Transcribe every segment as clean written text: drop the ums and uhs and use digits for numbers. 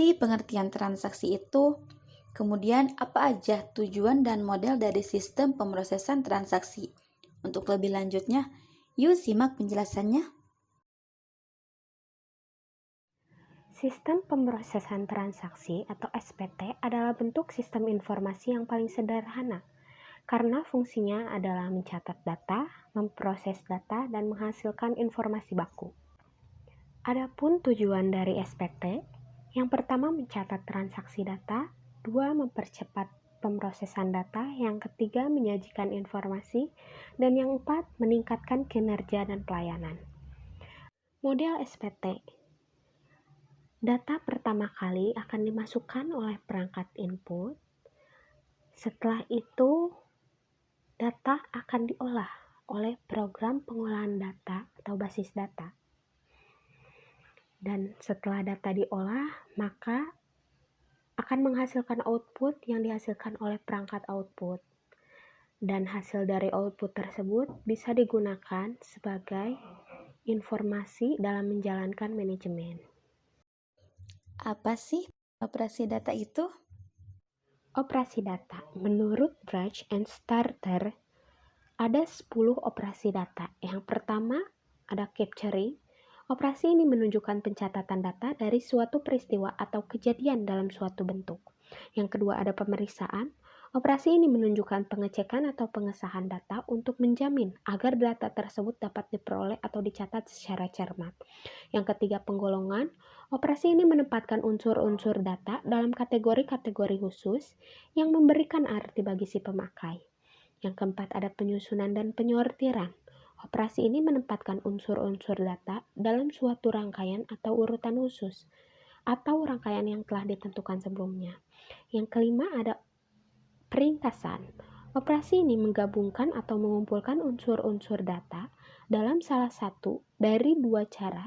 sih pengertian transaksi itu? Kemudian apa aja tujuan dan model dari sistem pemrosesan transaksi? Untuk lebih lanjutnya, yuk simak penjelasannya. Sistem pemrosesan transaksi atau SPT adalah bentuk sistem informasi yang paling sederhana karena fungsinya adalah mencatat data, memproses data, dan menghasilkan informasi baku. Adapun tujuan dari SPT, yang pertama mencatat transaksi data, dua mempercepat pemrosesan data, yang ketiga menyajikan informasi, dan yang empat meningkatkan kinerja dan pelayanan. Model SPT. Data pertama kali akan dimasukkan oleh perangkat input. Setelah itu, data akan diolah oleh program pengolahan data atau basis data. Dan setelah data diolah, maka akan menghasilkan output yang dihasilkan oleh perangkat output. Dan hasil dari output tersebut bisa digunakan sebagai informasi dalam menjalankan manajemen. Apa sih operasi data itu? Operasi data. Menurut Branch and Starter, ada 10 operasi data. Yang pertama ada capturing. Operasi ini menunjukkan pencatatan data dari suatu peristiwa atau kejadian dalam suatu bentuk. Yang kedua ada pemeriksaan. Operasi ini menunjukkan pengecekan atau pengesahan data untuk menjamin agar data tersebut dapat diperoleh atau dicatat secara cermat. Yang ketiga penggolongan. Operasi ini menempatkan unsur-unsur data dalam kategori-kategori khusus yang memberikan arti bagi si pemakai. Yang keempat ada penyusunan dan penyortiran. Operasi ini menempatkan unsur-unsur data dalam suatu rangkaian atau urutan khusus, atau rangkaian yang telah ditentukan sebelumnya. Yang kelima ada peringkasan. Operasi ini menggabungkan atau mengumpulkan unsur-unsur data dalam salah satu dari dua cara,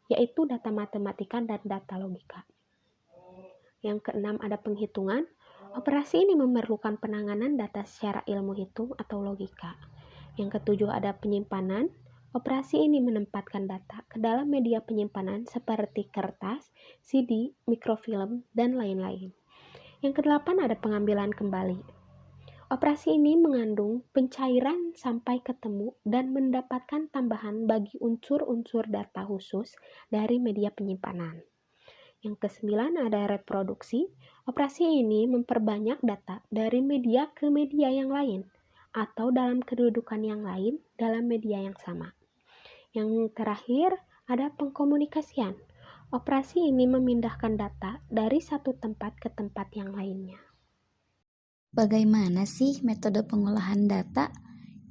yaitu data matematika dan data logika. Yang keenam ada penghitungan. Operasi ini memerlukan penanganan data secara ilmu hitung atau logika. Yang ketujuh ada penyimpanan. Operasi ini menempatkan data ke dalam media penyimpanan seperti kertas, CD, mikrofilm, dan lain-lain. Yang kedelapan ada pengambilan kembali. Operasi ini mengandung pencairan sampai ketemu dan mendapatkan tambahan bagi unsur-unsur data khusus dari media penyimpanan. Yang kesembilan ada reproduksi. Operasi ini memperbanyak data dari media ke media yang lain atau dalam kedudukan yang lain dalam media yang sama. Yang terakhir ada pengkomunikasian. Operasi ini memindahkan data dari satu tempat ke tempat yang lainnya. Bagaimana sih metode pengolahan data?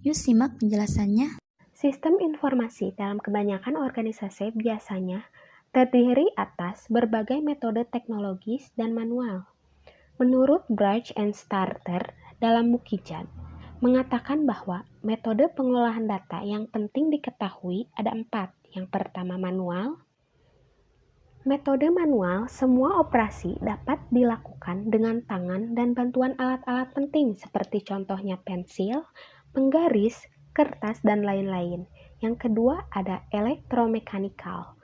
Yuk simak penjelasannya. Sistem informasi dalam kebanyakan organisasi biasanya terdiri atas berbagai metode teknologis dan manual. Menurut Branch and Starter dalam Mukijat, mengatakan bahwa metode pengolahan data yang penting diketahui ada 4. Yang pertama manual. Metode manual, semua operasi dapat dilakukan dengan tangan dan bantuan alat-alat penting seperti contohnya pensil, penggaris, kertas, dan lain-lain. Yang kedua ada elektromekanikal.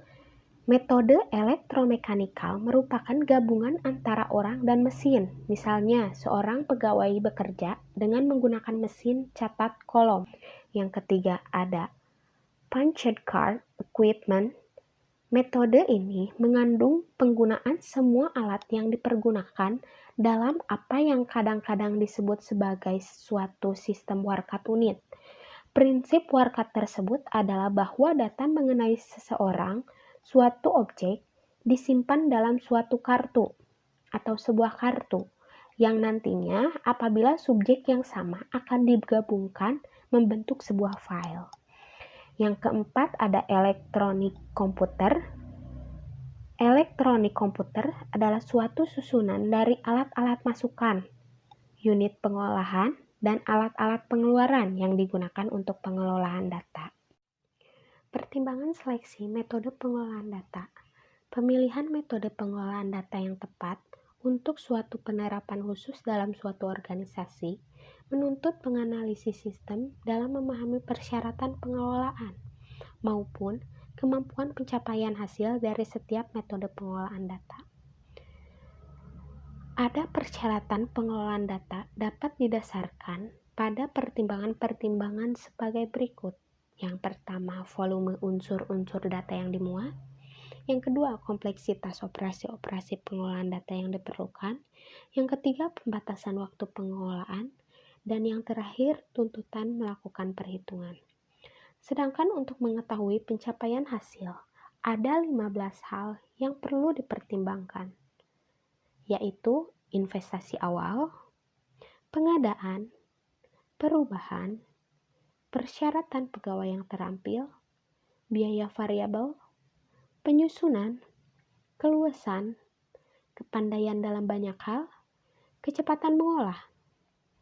Metode elektromekanikal merupakan gabungan antara orang dan mesin. Misalnya, seorang pegawai bekerja dengan menggunakan mesin catat kolom. Yang ketiga ada punched card equipment. Metode ini mengandung penggunaan semua alat yang dipergunakan dalam apa yang kadang-kadang disebut sebagai suatu sistem workout unit. Prinsip workout tersebut adalah bahwa data mengenai seseorang suatu objek disimpan dalam suatu kartu atau sebuah kartu yang nantinya apabila subjek yang sama akan digabungkan membentuk sebuah file. Yang keempat ada elektronik komputer. Elektronik komputer adalah suatu susunan dari alat-alat masukan, unit pengolahan, dan alat-alat pengeluaran yang digunakan untuk pengelolaan data. Pertimbangan seleksi metode pengolahan data. Pemilihan metode pengolahan data yang tepat untuk suatu penerapan khusus dalam suatu organisasi menuntut penganalisis sistem dalam memahami persyaratan pengelolaan maupun kemampuan pencapaian hasil dari setiap metode pengolahan data. Ada persyaratan pengelolaan data dapat didasarkan pada pertimbangan-pertimbangan sebagai berikut. Yang pertama, volume unsur-unsur data yang dimuat. Yang kedua, kompleksitas operasi-operasi pengelolaan data yang diperlukan. Yang ketiga, pembatasan waktu pengelolaan. Dan yang terakhir, tuntutan melakukan perhitungan. Sedangkan untuk mengetahui pencapaian hasil, ada 15 hal yang perlu dipertimbangkan, yaitu investasi awal, pengadaan, perubahan, persyaratan pegawai yang terampil, biaya variabel, penyusunan, keluasan, kepandaian dalam banyak hal, kecepatan mengolah,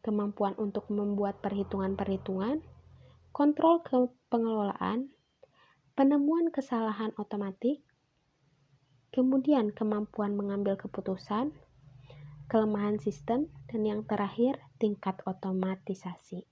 kemampuan untuk membuat perhitungan-perhitungan, kontrol pengelolaan, penemuan kesalahan otomatik, kemudian kemampuan mengambil keputusan, kelemahan sistem, dan yang terakhir tingkat otomatisasi.